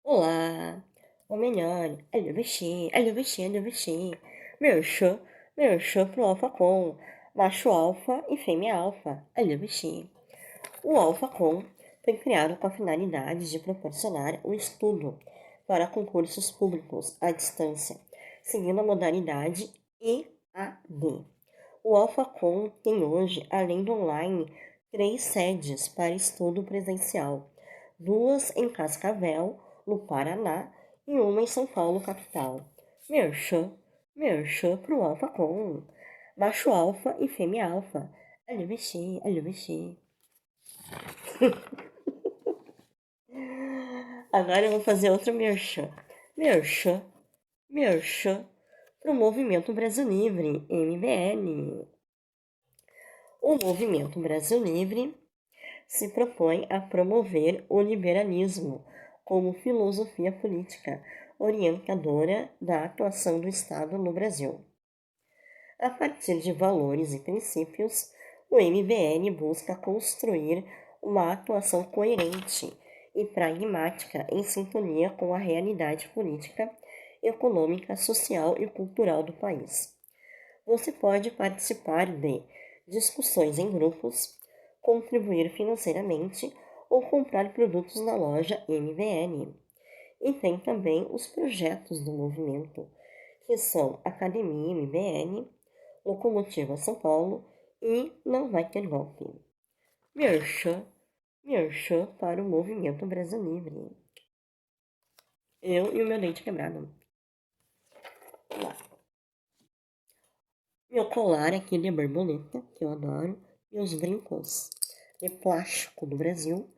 Olá, ou melhor, alô você, alô você, alô você. Merchan, merchan pro Alpha Com, macho alfa e fêmea alfa, alô você. O Alpha Com foi criado com a finalidade de proporcionar um estudo para concursos públicos à distância, seguindo a modalidade EAD. O Alpha Com tem hoje, além do online, 3 sedes para estudo presencial, 2 em Cascavel, no Paraná, e uma em São Paulo, capital. Merchan, merchan pro Alpha Com. Macho alfa e fêmea alfa. Alô você, alô você. Agora eu vou fazer outro merchan. Merchan, merchan pro Movimento Brasil Livre, MBL. O Movimento Brasil Livre se propõe a promover o liberalismo como filosofia política orientadora da atuação do Estado no Brasil. A partir de valores e princípios, o MBL busca construir uma atuação coerente e pragmática em sintonia com a realidade política, econômica, social e cultural do país. Você pode participar de discussões em grupos, contribuir financeiramente ou comprar produtos na loja MBL. E tem também os projetos do movimento, que são Academia MBL, Locomotiva São Paulo e Não Vai Ter Golpe. Merchan, merchan para o Movimento Brasil Livre. Eu e o meu leite quebrado. Vamos lá. Meu colar aqui de borboleta, que eu adoro, e os brincos de plástico do Brasil,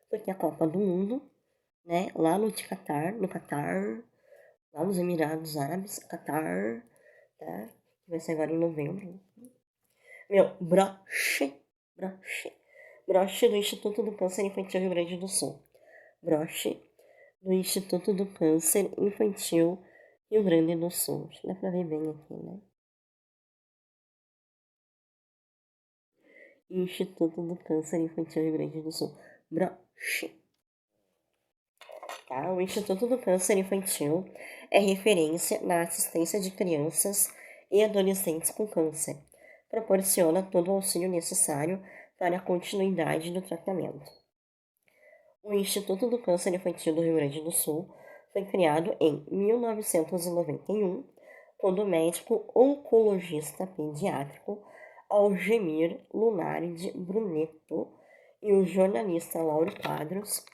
porque a Copa do Mundo, né, lá no Catar, lá nos Emirados Árabes, Catar, tá, que vai ser agora em novembro. Meu, broche do Instituto do Câncer Infantil Rio Grande do Sul. Broche do Instituto do Câncer Infantil Rio Grande do Sul. Acho que dá pra ver bem aqui, né? Instituto do Câncer Infantil Rio Grande do Sul. Broche. Tá? O Instituto do Câncer Infantil é referência na assistência de crianças e adolescentes com câncer. Proporciona todo o auxílio necessário para a continuidade do tratamento. O Instituto do Câncer Infantil do Rio Grande do Sul foi criado em 1991, quando o médico oncologista pediátrico Algemir Lunardi Brunetto e o jornalista Lauro Quadros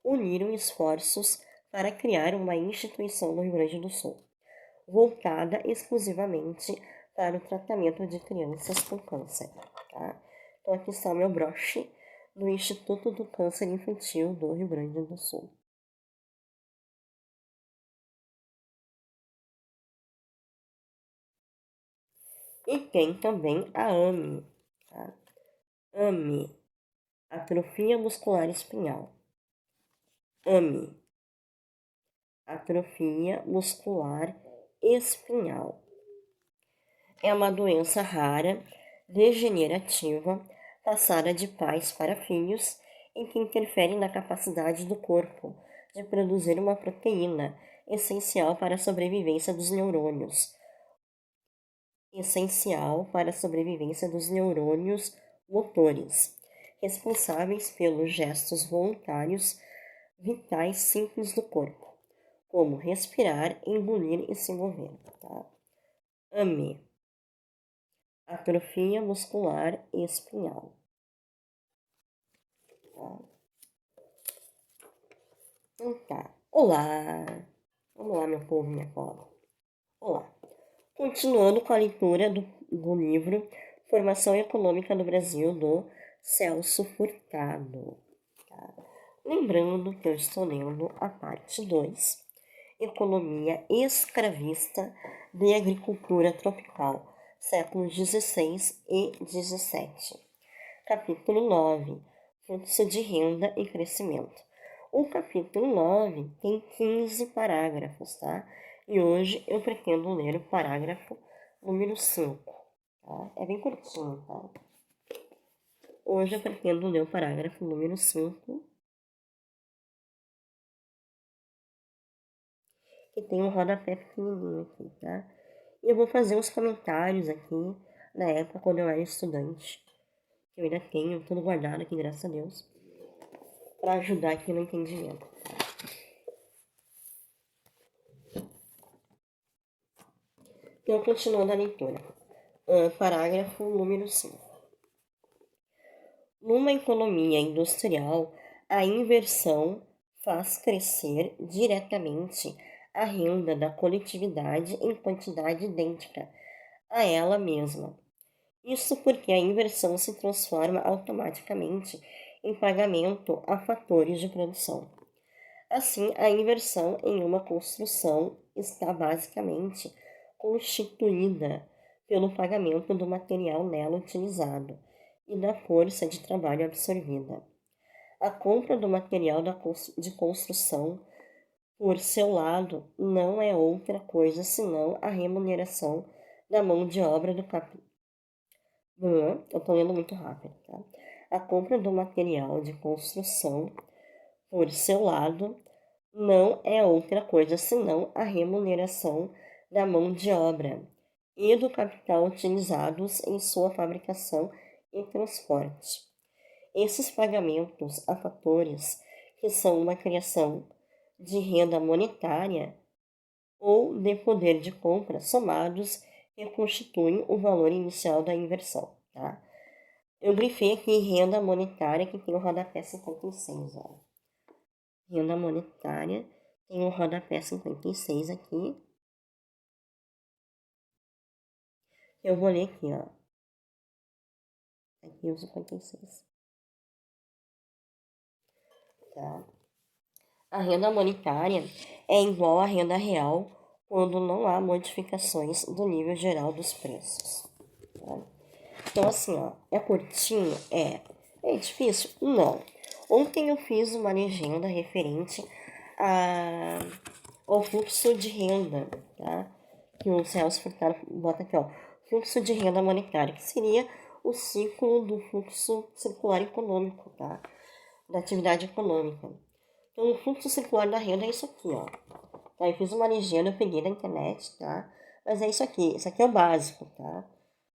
uniram esforços para criar uma instituição no Rio Grande do Sul, voltada exclusivamente para o tratamento de crianças com câncer. Tá? Então aqui está o meu broche do Instituto do Câncer Infantil do Rio Grande do Sul. E tem também a AME, tá? AME, atrofia muscular espinhal. AME, atrofia muscular espinhal. É uma doença rara, degenerativa, passada de pais para filhos, em que interfere na capacidade do corpo de produzir uma proteína essencial para a sobrevivência dos neurônios. Motores, responsáveis pelos gestos voluntários vitais simples do corpo, como respirar, engolir e se mover. Tá? AME, atrofia muscular espinhal. Tá? Então tá. Olá! Vamos lá, meu povo, minha povo. Olá! Continuando com a leitura do livro Formação Econômica do Brasil, do Celso Furtado. Tá? Lembrando que eu estou lendo a parte 2, Economia Escravista de Agricultura Tropical, séculos XVI e XVII. Capítulo 9, Fluxo de Renda e Crescimento. O capítulo 9 tem 15 parágrafos, tá? E hoje eu pretendo ler o parágrafo número 5, tá? É bem curtinho, tá? Hoje eu pretendo ler o parágrafo número 5 que tem um rodapé pequenininho aqui, tá? E eu vou fazer uns comentários aqui, na época quando eu era estudante, que eu ainda tenho tudo guardado aqui, graças a Deus, para ajudar aqui no entendimento. Então, continuando a leitura. Parágrafo número 5. Numa economia industrial, a inversão faz crescer diretamente a renda da coletividade em quantidade idêntica a ela mesma. Isso porque a inversão se transforma automaticamente em pagamento a fatores de produção. Assim, a inversão em uma construção está basicamente constituída pelo pagamento do material nela utilizado e da força de trabalho absorvida. A compra do material de construção, por seu lado, não é outra coisa senão a remuneração da mão de obra do capital. Eu estou lendo muito rápido, tá? A compra do material de construção, por seu lado, não é outra coisa senão a remuneração da mão de obra e do capital utilizados em sua fabricação e transporte. Esses pagamentos a fatores que são uma criação de renda monetária ou de poder de compra somados reconstituem o valor inicial da inversão, tá? Eu grifei aqui renda monetária que tem o rodapé 56, ó. Renda monetária tem o rodapé 56 aqui. Eu vou ler aqui, ó. Aqui o 56. Tá? A renda monetária é igual à renda real quando não há modificações do nível geral dos preços. Tá? Então, assim, ó, é curtinho? É difícil? Não. Ontem eu fiz uma legenda referente ao fluxo de renda, tá? Que o Celso Furtado bota aqui, ó. Fluxo de renda monetária, que seria o ciclo do fluxo circular econômico, tá? Da atividade econômica. Então, o fluxo circular da renda é isso aqui, ó. Tá? Eu fiz uma legenda, eu peguei da internet, tá? Mas é isso aqui é o básico, tá?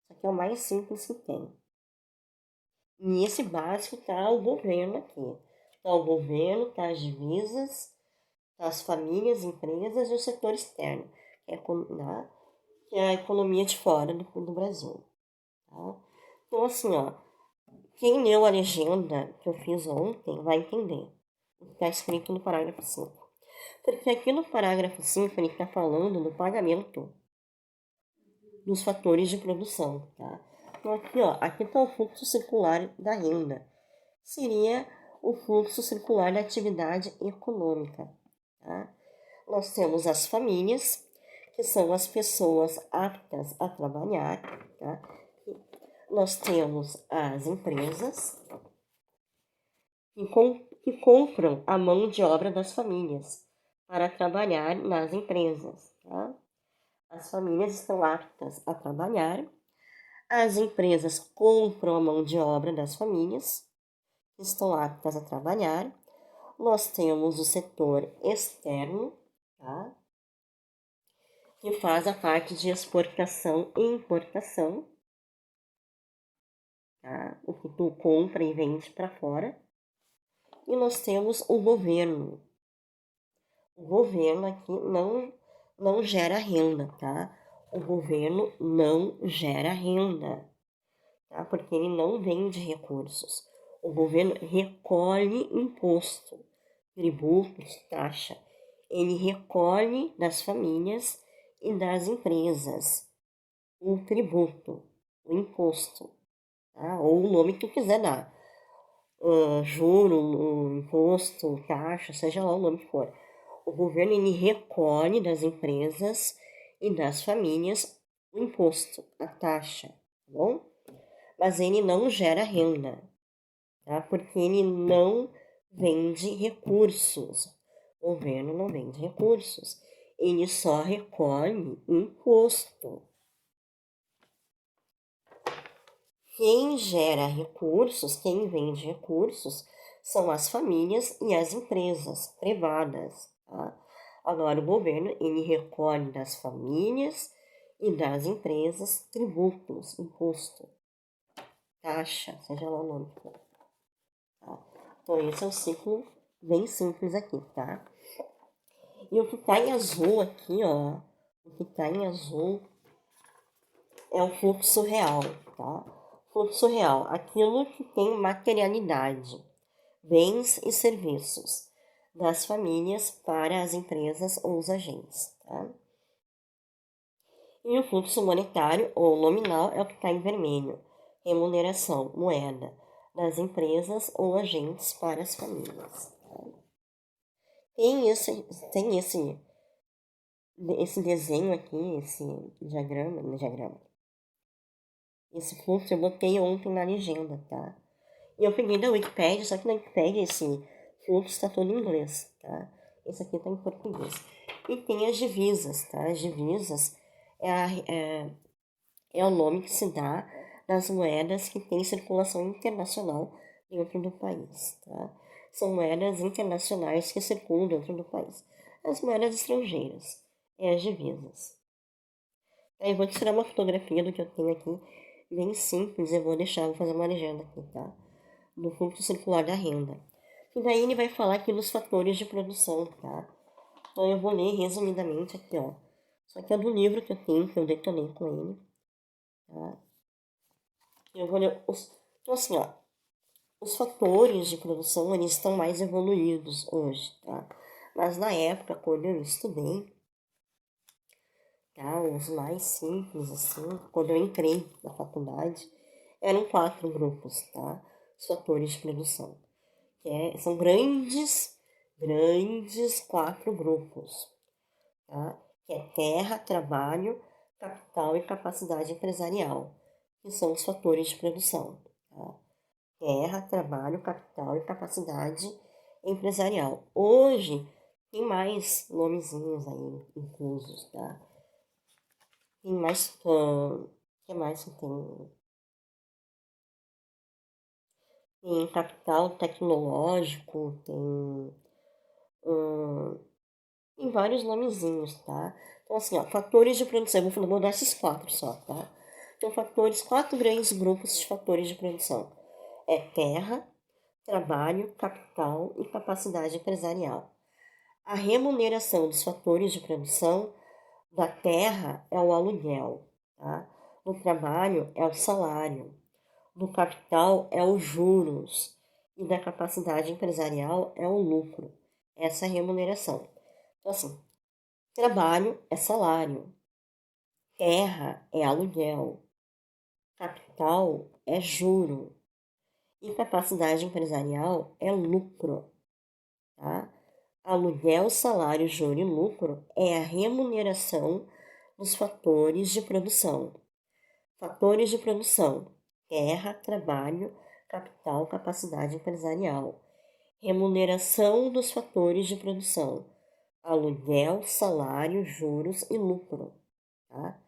Isso aqui é o mais simples que tem. E esse básico tá o governo aqui. Tá o governo, tá as divisas, tá as famílias, empresas e o setor externo, que é a economia de fora do Brasil. Tá? Então, assim, ó, quem leu a legenda que eu fiz ontem vai entender o que está escrito no parágrafo 5. Porque aqui no parágrafo 5 ele está falando do pagamento dos fatores de produção, tá? Então aqui está o fluxo circular da renda. Seria o fluxo circular da atividade econômica, tá? Nós temos as famílias, que são as pessoas aptas a trabalhar, tá? Nós temos as empresas, que compram a mão de obra das famílias para trabalhar nas empresas, tá? As famílias estão aptas a trabalhar, as empresas compram a mão de obra das famílias, que estão aptas a trabalhar. Nós temos o setor externo, tá? Que faz a parte de exportação e importação, tá? O que tu compra e vende para fora. E nós temos o governo. O governo aqui não gera renda, tá? O governo não gera renda, tá? Porque ele não vende recursos. O governo recolhe imposto, tributos, taxa. Ele recolhe das famílias e das empresas o tributo, o imposto, tá? Ou o nome que tu quiser dar. Juro, imposto, taxa, seja lá o nome que for. O governo ele recolhe das empresas e das famílias o imposto, a taxa, tá bom? Mas ele não gera renda, tá? Porque ele não vende recursos. O governo não vende recursos, ele só recolhe imposto. Quem gera recursos, quem vende recursos, são as famílias e as empresas privadas. Tá? Agora, o governo, ele recolhe das famílias e das empresas tributos, imposto, taxa, seja lá o nome que for. Tá? Então, esse é um ciclo bem simples aqui, tá? E o que tá em azul aqui, ó, o que tá em azul é o fluxo real, tá? Fluxo real, aquilo que tem materialidade, bens e serviços das famílias para as empresas ou os agentes, tá? E o fluxo monetário ou nominal é o que está em vermelho, remuneração, moeda, das empresas ou agentes para as famílias. Tá? Tem esse desenho aqui, esse diagrama, esse fluxo eu botei ontem na legenda, tá? E eu peguei da Wikipedia, só que na Wikipedia esse fluxo está todo em inglês, tá? Esse aqui está em português. E tem as divisas, tá? As divisas é o nome que se dá das moedas que têm circulação internacional dentro do país, tá? São moedas internacionais que circulam dentro do país. As moedas estrangeiras é as divisas. Aí eu vou tirar uma fotografia do que eu tenho aqui, bem simples, eu vou fazer uma legenda aqui, tá? Do fluxo circular da renda. E daí ele vai falar aqui dos fatores de produção, tá? Então eu vou ler resumidamente aqui, ó. Isso aqui é do livro que eu tenho, que eu detonei com ele, tá? Eu vou ler então assim, ó. Os fatores de produção, eles estão mais evoluídos hoje, tá? Mas na época, quando eu estudei, tá? Os mais simples, assim, quando eu entrei na faculdade, eram 4 grupos, tá? Os fatores de produção. São grandes 4 grupos, tá? Que é terra, trabalho, capital e capacidade empresarial, que são os fatores de produção, tá? Terra, trabalho, capital e capacidade empresarial. Hoje tem mais nomezinhos aí inclusos, tá? Tem mais, que mais que tem? Tem capital tecnológico, tem vários nomezinhos, tá? Então, assim, ó, fatores de produção, eu vou dar esses 4 só, tá? Então, 4 grandes grupos de fatores de produção. É terra, trabalho, capital e capacidade empresarial. A remuneração dos fatores de produção da terra é o aluguel, tá? Do trabalho é o salário, do capital é os juros e da capacidade empresarial é o lucro. Essa é a remuneração. Então, assim, trabalho é salário, terra é aluguel, capital é juro e capacidade empresarial é lucro, tá? Aluguel, salário, juro e lucro é a remuneração dos fatores de produção. Fatores de produção: terra, trabalho, capital, capacidade empresarial. Remuneração dos fatores de produção: aluguel, salário, juros e lucro. Tá?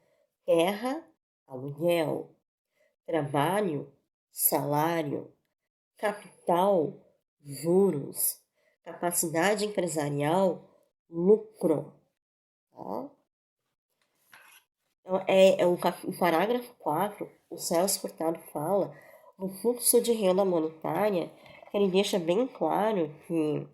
Terra, aluguel. Trabalho, salário. Capital, juros. Capacidade empresarial, lucro. Tá? Então, o parágrafo 4, o Celso Furtado fala do fluxo de renda monetária, que ele deixa bem claro que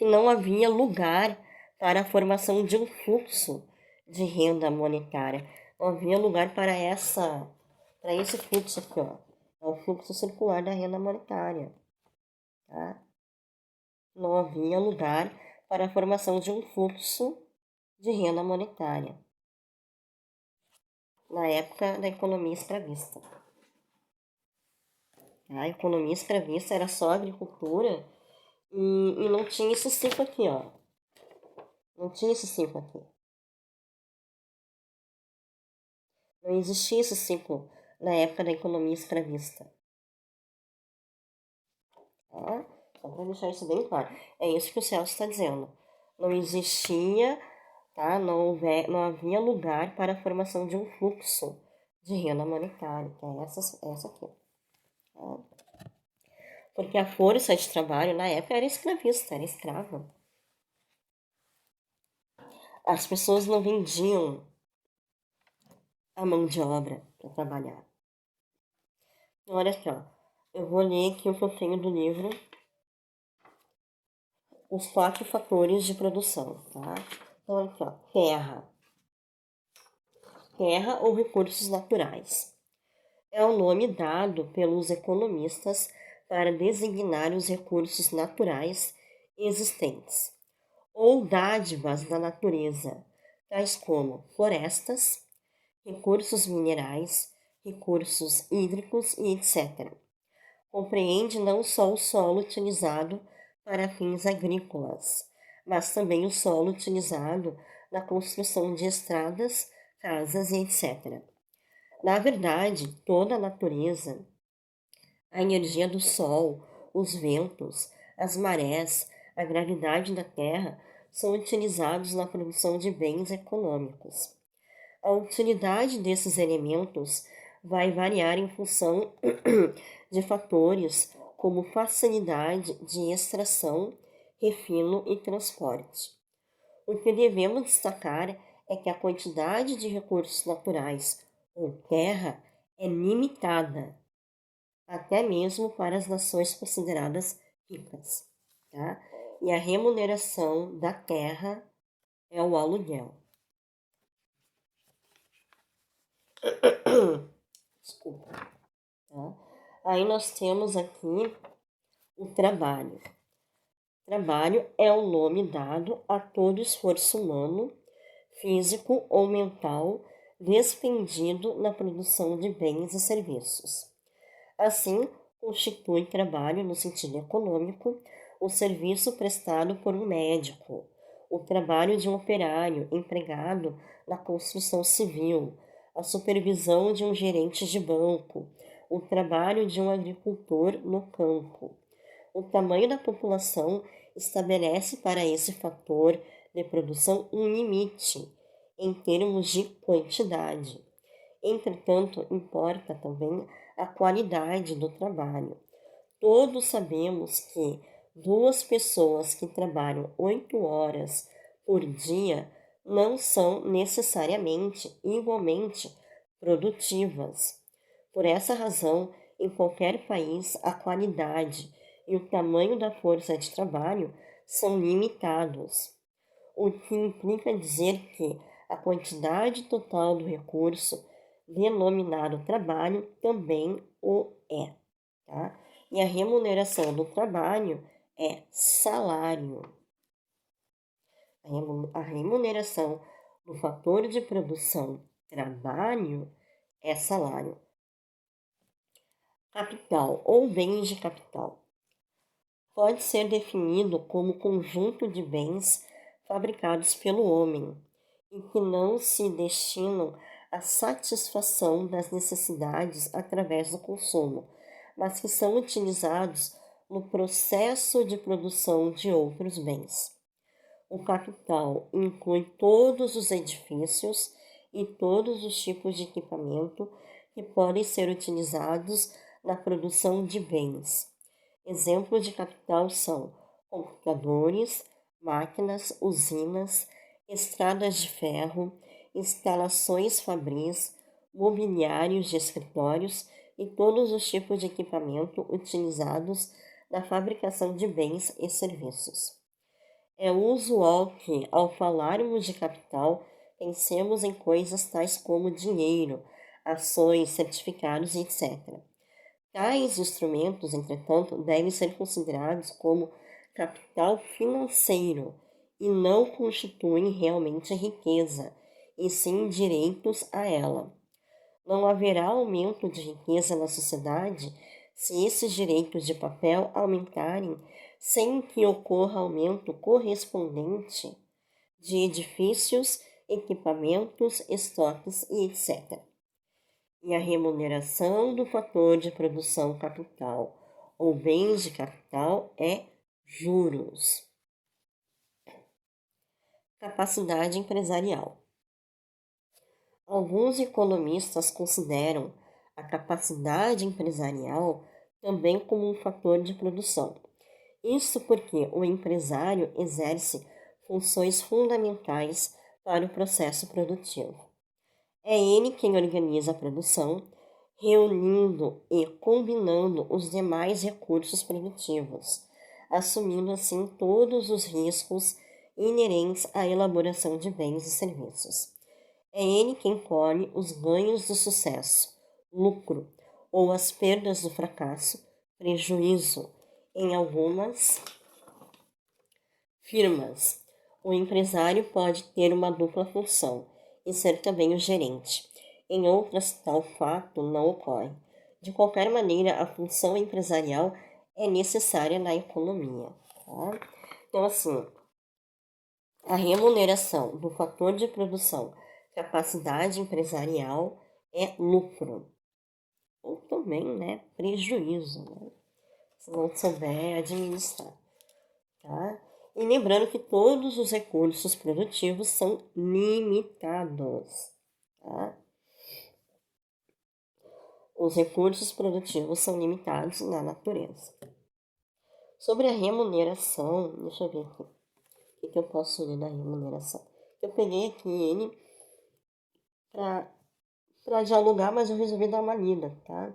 não havia lugar para a formação de um fluxo de renda monetária. Não havia lugar para esse fluxo aqui, ó. É o fluxo circular da renda monetária. Tá? Não havia lugar para a formação de um fluxo de renda monetária na época da economia escravista. A economia escravista era só agricultura e não tinha esse ciclo aqui, ó. Não tinha esse ciclo aqui. Não existia esse ciclo na época da economia escravista. Tá? Só para deixar isso bem claro. É isso que o Celso está dizendo. Não existia, tá? Não havia lugar para a formação de um fluxo de renda monetária, que é essa aqui. Tá? Porque a força de trabalho na época era escravista, era escrava. as pessoas não vendiam a mão de obra para trabalhar. Então, olha aqui, ó. Eu vou ler aqui o que eu tenho do livro, os 4 fatores de produção, tá? Então, olha aqui, ó. Terra ou recursos naturais. É o nome dado pelos economistas para designar os recursos naturais existentes, ou dádivas da natureza, tais como florestas, recursos minerais, recursos hídricos e etc. Compreende não só o solo utilizado para fins agrícolas, mas também o solo utilizado na construção de estradas, casas e etc. Na verdade, toda a natureza, a energia do sol, os ventos, as marés, a gravidade da terra são utilizados na produção de bens econômicos. A utilidade desses elementos vai variar em função de fatores como facilidade de extração, refino e transporte. O que devemos destacar é que a quantidade de recursos naturais ou terra é limitada, até mesmo para as nações consideradas ricas, tá? E a remuneração da terra é o aluguel. Desculpa. Tá? Aí nós temos aqui o trabalho. Trabalho é o nome dado a todo esforço humano, físico ou mental, despendido na produção de bens e serviços. Assim, constitui trabalho no sentido econômico o serviço prestado por um médico, o trabalho de um operário empregado na construção civil, a supervisão de um gerente de banco, o trabalho de um agricultor no campo. O tamanho da população estabelece para esse fator de produção um limite em termos de quantidade. Entretanto, importa também a qualidade do trabalho. Todos sabemos que 2 pessoas que trabalham 8 horas por dia não são necessariamente igualmente produtivas. Por essa razão, em qualquer país, a qualidade e o tamanho da força de trabalho são limitados, o que implica dizer que a quantidade total do recurso denominado trabalho também o é, tá? E a remuneração do trabalho é salário. A remuneração do fator de produção trabalho é salário. Capital ou bens de capital pode ser definido como conjunto de bens fabricados pelo homem e que não se destinam à satisfação das necessidades através do consumo, mas que são utilizados no processo de produção de outros bens. O capital inclui todos os edifícios e todos os tipos de equipamento que podem ser utilizados na produção de bens. Exemplos de capital são computadores, máquinas, usinas, estradas de ferro, instalações fabris, mobiliários de escritórios e todos os tipos de equipamento utilizados na fabricação de bens e serviços. É usual que, ao falarmos de capital, pensemos em coisas tais como dinheiro, ações, certificados, etc. Tais instrumentos, entretanto, devem ser considerados como capital financeiro e não constituem realmente riqueza, e sim direitos a ela. Não haverá aumento de riqueza na sociedade se esses direitos de papel aumentarem sem que ocorra aumento correspondente de edifícios, equipamentos, estoques e etc. E a remuneração do fator de produção capital ou bens de capital é juros. Capacidade empresarial. Alguns economistas consideram a capacidade empresarial também como um fator de produção. Isso porque o empresário exerce funções fundamentais para o processo produtivo. É ele quem organiza a produção, reunindo e combinando os demais recursos produtivos, assumindo assim todos os riscos inerentes à elaboração de bens e serviços. É ele quem colhe os ganhos do sucesso, lucro, ou as perdas do fracasso, prejuízo. Em algumas firmas, o empresário pode ter uma dupla função e ser também o gerente. Em outras, tal fato não ocorre. De qualquer maneira, a função empresarial é necessária na economia. Tá? Então, assim, a remuneração do fator de produção, capacidade empresarial, é lucro. Ou também, né, prejuízo, né, se não souber administrar. Tá? E lembrando que todos os recursos produtivos são limitados. Tá? Os recursos produtivos são limitados na natureza. Sobre a remuneração, deixa eu ver aqui. O que eu posso ler da remuneração? Eu peguei aqui ele para dialogar, mas eu resolvi dar uma lida, tá?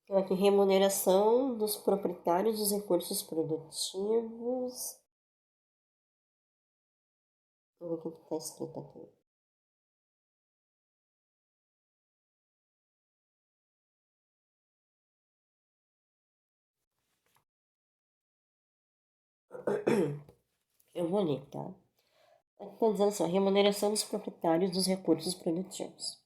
Então, aqui, remuneração dos proprietários dos recursos produtivos. Vamos ver o que está escrito aqui. Eu vou ler, tá? Está dizendo assim, a remuneração dos proprietários dos recursos produtivos.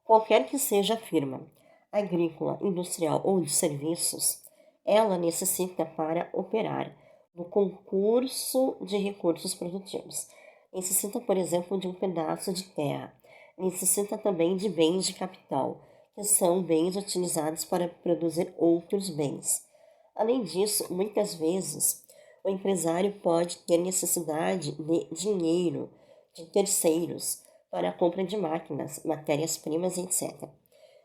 Qualquer que seja a firma, agrícola, industrial ou de serviços, ela necessita para operar no concurso de recursos produtivos. Necessita, por exemplo, de um pedaço de terra. Necessita também de bens de capital, que são bens utilizados para produzir outros bens. Além disso, muitas vezes, o empresário pode ter necessidade de dinheiro de terceiros para a compra de máquinas, matérias-primas, etc.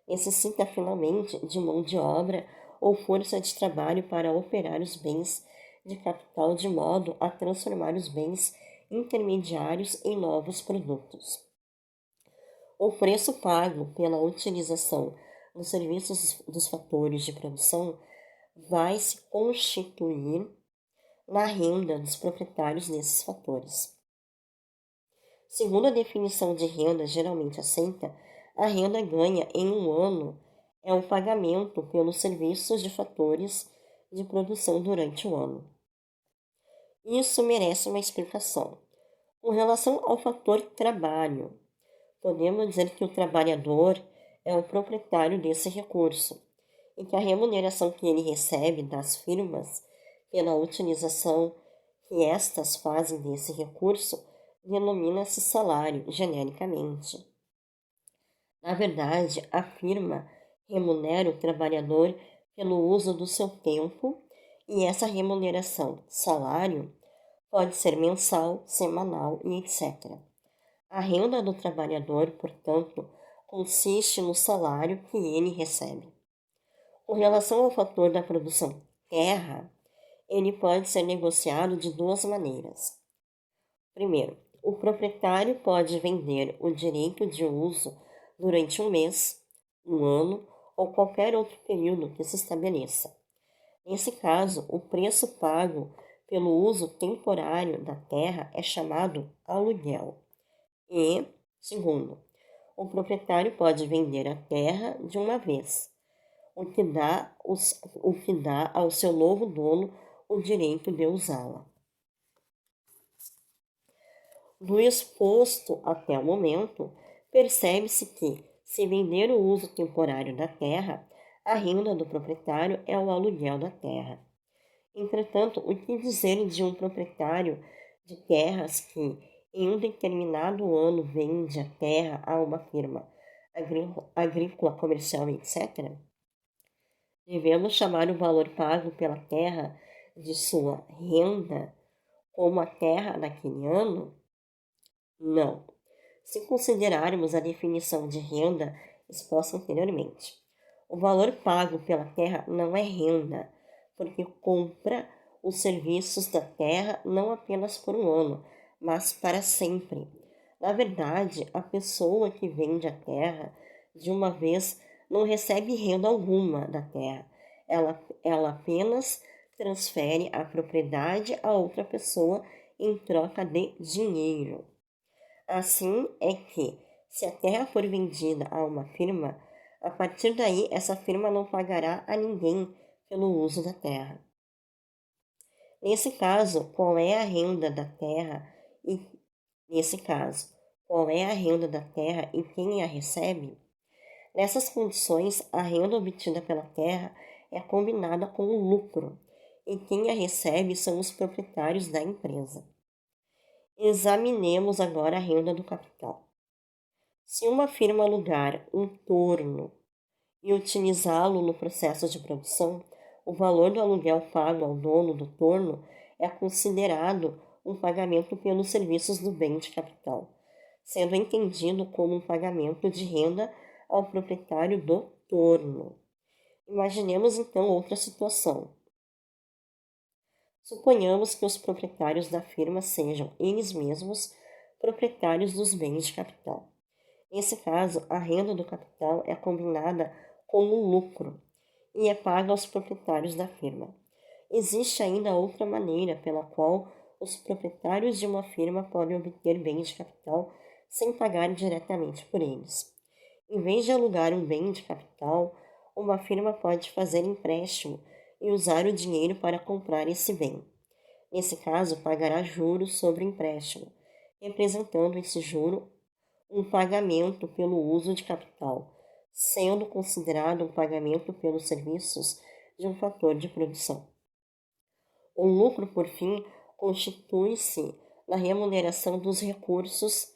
Necessita finalmente de mão de obra ou força de trabalho para operar os bens de capital de modo a transformar os bens intermediários em novos produtos. O preço pago pela utilização dos serviços dos fatores de produção vai se constituir na renda dos proprietários desses fatores. Segundo a definição de renda geralmente aceita, a renda ganha em um ano é o pagamento pelos serviços de fatores de produção durante o ano. Isso merece uma explicação. Com relação ao fator trabalho, podemos dizer que o trabalhador é o proprietário desse recurso e que a remuneração que ele recebe das firmas pela utilização que estas fazem desse recurso denomina-se salário genericamente. Na verdade, a firma remunera o trabalhador pelo uso do seu tempo e essa remuneração, salário, pode ser mensal, semanal e etc. A renda do trabalhador, portanto, consiste no salário que ele recebe. Com relação ao fator da produção terra, ele pode ser negociado de duas maneiras. Primeiro, o proprietário pode vender o direito de uso durante um mês, um ano ou qualquer outro período que se estabeleça. Nesse caso, o preço pago pelo uso temporário da terra é chamado aluguel. E, segundo, o proprietário pode vender a terra de uma vez, o que dá ao seu novo dono o direito de usá-la. Do exposto até o momento, percebe-se que, se vender o uso temporário da terra, a renda do proprietário é o aluguel da terra. Entretanto, o que dizer de um proprietário de terras que, em um determinado ano, vende a terra a uma firma agrícola, comercial, etc.? Devemos chamar o valor pago pela terra de sua renda como a terra daquele ano? Não, se considerarmos a definição de renda exposta anteriormente. O valor pago pela terra não é renda, porque compra os serviços da terra não apenas por um ano, mas para sempre. Na verdade, a pessoa que vende a terra de uma vez não recebe renda alguma da terra. Ela apenas transfere a propriedade a outra pessoa em troca de dinheiro. Assim é que, se a terra for vendida a uma firma, a partir daí essa firma não pagará a ninguém pelo uso da terra. Nesse caso, qual é a renda da terra e quem a recebe? Nessas condições, a renda obtida pela terra é combinada com o lucro, e quem a recebe são os proprietários da empresa. Examinemos agora a renda do capital. Se uma firma alugar um torno e utilizá-lo no processo de produção, o valor do aluguel pago ao dono do torno é considerado um pagamento pelos serviços do bem de capital, sendo entendido como um pagamento de renda ao proprietário do torno. Imaginemos então outra situação. Suponhamos que os proprietários da firma sejam eles mesmos proprietários dos bens de capital. Nesse caso, a renda do capital é combinada com o lucro e é paga aos proprietários da firma. Existe ainda outra maneira pela qual os proprietários de uma firma podem obter bens de capital sem pagar diretamente por eles. Em vez de alugar um bem de capital, uma firma pode fazer empréstimo e usar o dinheiro para comprar esse bem. Nesse caso, pagará juros sobre o empréstimo, representando esse juro um pagamento pelo uso de capital, sendo considerado um pagamento pelos serviços de um fator de produção. O lucro, por fim, constitui-se na remuneração dos recursos.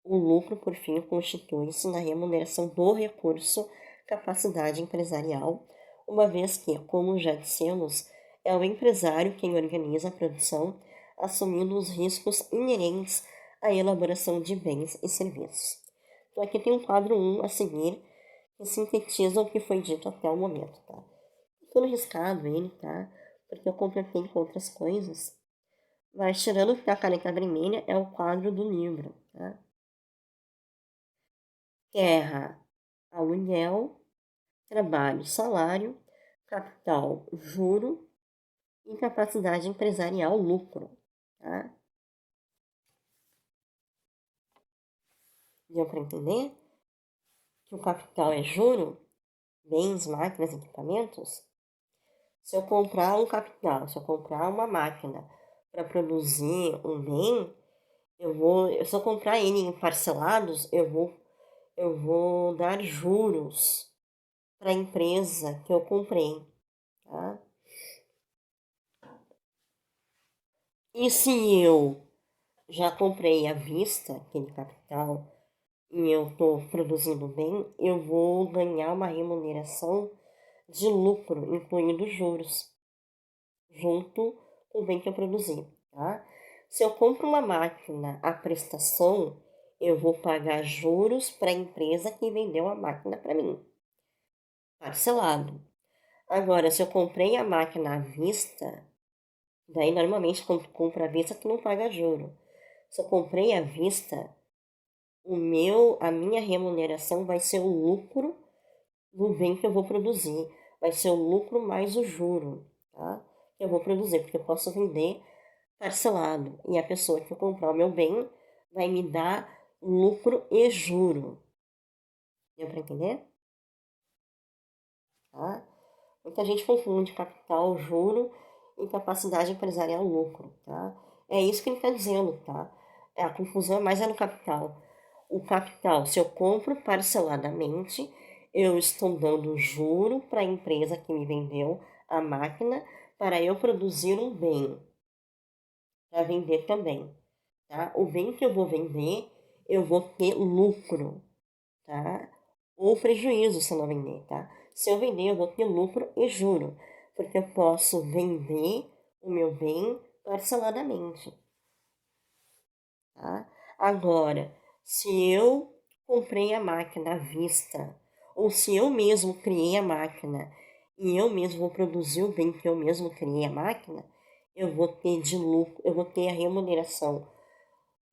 O lucro, por fim, constitui-se na remuneração do recurso capacidade empresarial, uma vez que, como já dissemos, é o empresário quem organiza a produção, assumindo os riscos inerentes à elaboração de bens e serviços. Então, aqui tem um quadro 1 a seguir, que sintetiza o que foi dito até o momento, tá? Tudo riscado ele, tá? Porque eu completei com outras coisas. Mas, tirando que a caneta vermelha, é o quadro do livro, tá? Terra, aluguel, trabalho, salário, capital, juro e capacidade empresarial, lucro, tá? Deu para entender? Que o capital é juro, bens, máquinas, equipamentos. Se eu comprar um capital, se eu comprar uma máquina para produzir um bem, se eu comprar ele em parcelados, eu vou dar juros para a empresa que eu comprei, tá? E se eu já comprei à vista aquele capital e eu estou produzindo bem, eu vou ganhar uma remuneração de lucro, incluindo juros, junto com o bem que eu produzi, tá? Se eu compro uma máquina à prestação, eu vou pagar juros para a empresa que vendeu a máquina para mim, parcelado. Agora, se eu comprei a máquina à vista, daí normalmente quando tu compra à vista tu não paga juro. Se eu comprei à vista, a minha remuneração vai ser o lucro do bem que eu vou produzir. Vai ser o lucro mais o juro, tá? Que eu vou produzir, porque eu posso vender parcelado. E a pessoa que comprar o meu bem vai me dar lucro e juro. Deu para entender? Tá? Muita gente confunde capital, juro e capacidade empresarial, lucro, tá? É isso que ele está dizendo, tá? A confusão mais é no capital. O capital, se eu compro parceladamente, eu estou dando juro para a empresa que me vendeu a máquina para eu produzir um bem, para vender também, tá? O bem que eu vou vender, eu vou ter lucro, tá? Ou prejuízo se eu não vender, tá? Se eu vender, eu vou ter lucro e juro, porque eu posso vender o meu bem parceladamente, tá? Agora, se eu comprei a máquina à vista, ou se eu mesmo criei a máquina e eu mesmo vou produzir o bem que eu mesmo criei a máquina, eu vou ter de lucro, eu vou ter a remuneração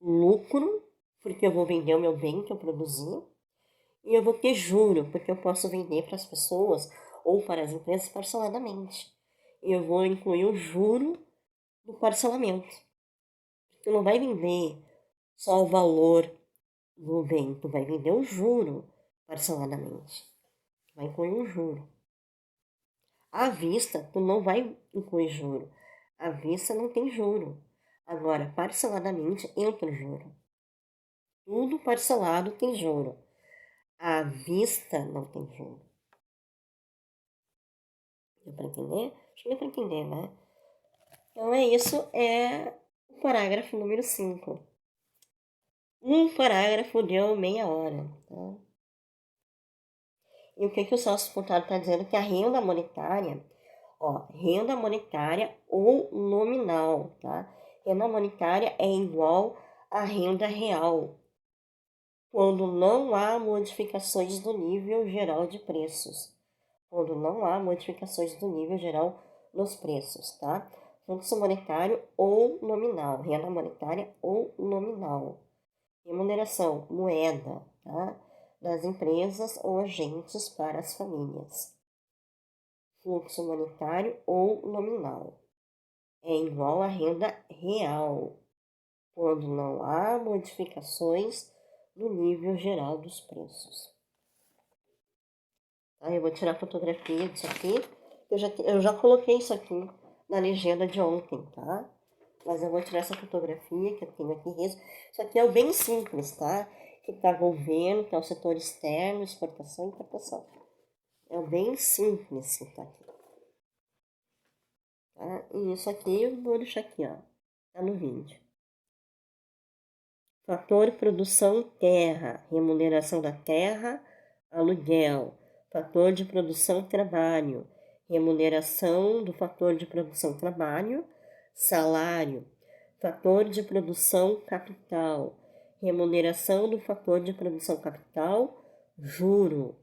lucro, porque eu vou vender o meu bem que eu produzi, e eu vou ter juro, porque eu posso vender para as pessoas ou para as empresas parceladamente. E eu vou incluir o juro do parcelamento. Tu não vai vender só o valor do bem, tu vai vender o juro parceladamente. Tu vai incluir o juro. À vista, tu não vai incluir juro. À vista não tem juro. Agora, parceladamente entra o juro. Tudo parcelado tem juro. À vista não tem juro. Deu para entender? Acho que deu para entender, né? Então é isso, é o parágrafo número 5. Um parágrafo deu meia hora. Tá? E o que o Celso Furtado está dizendo? Que a renda monetária, renda monetária ou nominal, tá? Renda monetária é igual à renda real, quando não há modificações do nível geral de preços. Quando não há modificações do nível geral nos preços, tá? Fluxo monetário ou nominal, renda monetária ou nominal. Remuneração, moeda, tá? Das empresas ou agentes para as famílias. Fluxo monetário ou nominal é igual à renda real, quando não há modificações no nível geral dos preços. Tá? Eu vou tirar a fotografia disso aqui. Eu já coloquei isso aqui na legenda de ontem, tá? Mas eu vou tirar essa fotografia que eu tenho aqui mesmo. Isso aqui é o bem simples, tá? Que tá governo, que é o setor externo, exportação e importação. É o bem simples que tá aqui. Tá? E isso aqui eu vou deixar aqui, ó. Tá no vídeo. Fator produção terra, remuneração da terra, aluguel. Fator de produção trabalho, remuneração do fator de produção trabalho, salário. Fator de produção capital, remuneração do fator de produção capital, juro.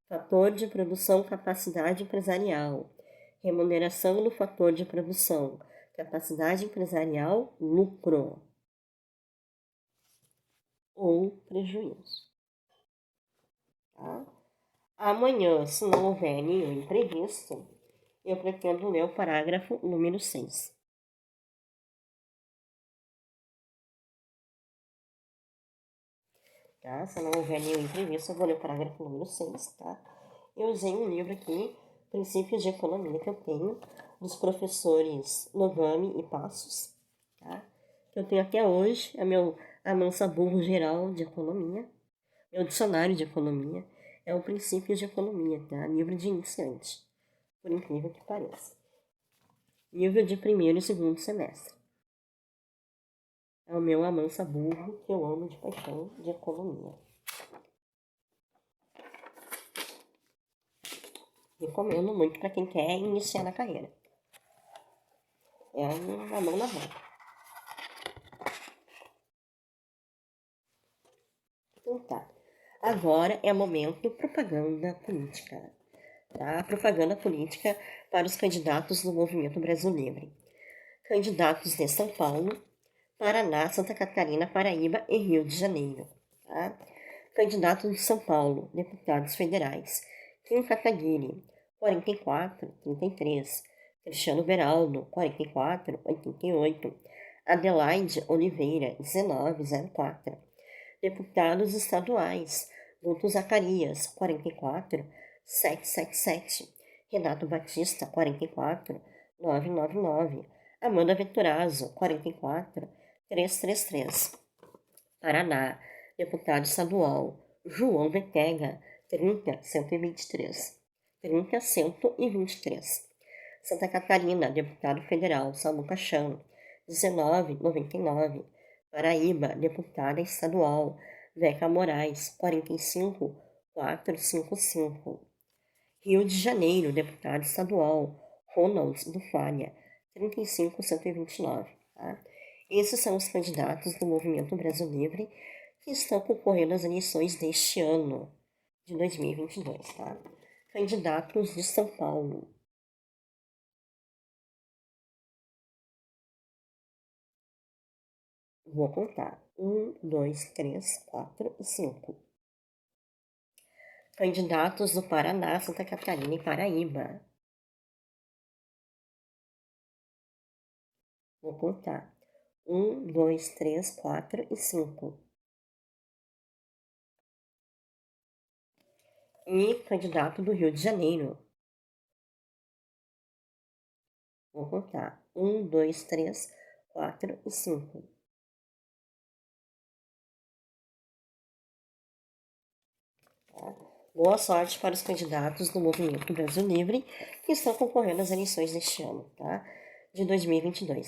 Fator de produção capacidade empresarial, remuneração do fator de produção capacidade empresarial, lucro ou prejuízo. Tá? Amanhã, se não houver nenhum imprevisto, eu pretendo ler o parágrafo número 6. Tá? Se não houver nenhum imprevisto, eu vou ler o parágrafo número 6, tá? Eu usei um livro aqui, Princípios de Economia, que eu tenho, dos professores Nogami e Passos, tá? Que eu tenho até hoje, é meu Amansa Burro Geral de Economia, meu dicionário de Economia, é o Princípios de Economia, tá? Livro de iniciante, por incrível que pareça. Livro de primeiro e segundo semestre. É o meu Amansa Burro, que eu amo de paixão, de economia. Recomendo muito para quem quer iniciar na carreira. É uma mão na mão. Então tá. Agora é momento propaganda política. Tá? Propaganda política para os candidatos do Movimento Brasil Livre. Candidatos de São Paulo, Paraná, Santa Catarina, Paraíba e Rio de Janeiro. Tá? Candidatos de São Paulo, deputados federais. Kim Kataguiri, 44, 33. Cristiano Beraldo, 44, 88. Adelaide Oliveira, 1904. Deputados estaduais. Guto Zacarias, 44, 777. Renato Batista, 44, 999. Amanda Venturazzo, 44, 333. Paraná, deputado estadual João Betega, 30.123. 30.123. Santa Catarina, deputado federal Samuca Chan, 19,99. Paraíba, deputada estadual Veca Moraes, 45.455. Rio de Janeiro, deputado estadual Ronald do Falha, 35.129. Tá? Esses são os candidatos do Movimento Brasil Livre que estão concorrendo às eleições deste ano, de 2022. Tá? Candidatos de São Paulo. Vou contar. 1, 2, 3, 4 e 5. Candidatos do Paraná, Santa Catarina e Paraíba. Vou contar. 1, 2, 3, 4 e 5. E candidato do Rio de Janeiro. Vou contar. 1, 2, 3, 4 e 5. Tá? Boa sorte para os candidatos do Movimento Brasil Livre que estão concorrendo às eleições deste ano, tá? De 2022.